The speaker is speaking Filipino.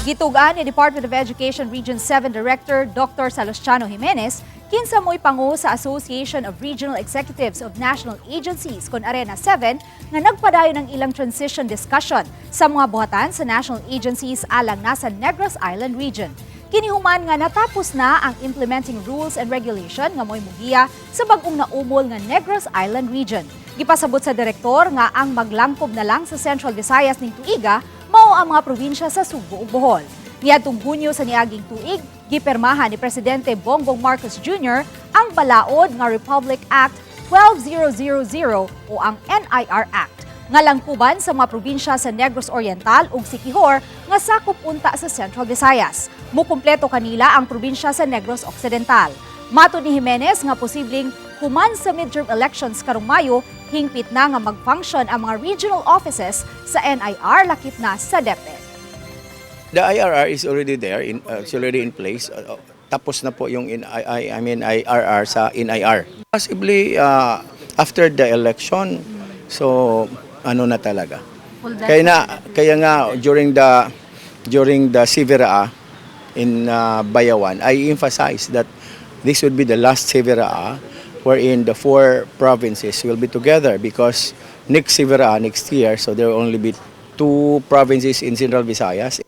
Nitug-an ni Department of Education Region 7 Director Dr. Salustiano Jimenez, kinsa mo'y pangu sa Association of Regional Executives of National Agencies kon Arena 7 nga nagpadayon ng ilang transition discussion sa mga buhatan sa national agencies alang nasa Negros Island Region. Kinihuman nga natapos na ang implementing rules and regulation nga mo'y mugiya sa bag-ong naumol nga Negros Island Region. Gipasabot sa direktor nga ang maglangkob na lang sa Central Visayas ning tuiga mao ang mga probinsya sa Subo ug Bohol. Niadtong Hunyo sa niaging tuig, gipermahan ni Presidente Bongbong Marcos Jr. ang balaod nga Republic Act 12000 o ang NIR Act nga langkuban sa mga probinsya sa Negros Oriental ug Siquijor nga sakop unta sa Central Visayas. Mukumpleto kanila ang probinsya sa Negros Occidental. Matud ni Jimenez nga posibleng human sa midterm elections karong Mayo, hingpit na nga mag-function ang mga regional offices sa NIR lakip na sa DepEd. The IRR is already there, it's already in place. Tapos na po yung IRR sa NIR. Possibly after the election, so ano na talaga. Kaya nga during the Sivera in Bayawan, I emphasize that this would be the last Sivera wherein the 4 provinces will be together because next Sivera next year, so there will only be 2 provinces in Central Visayas.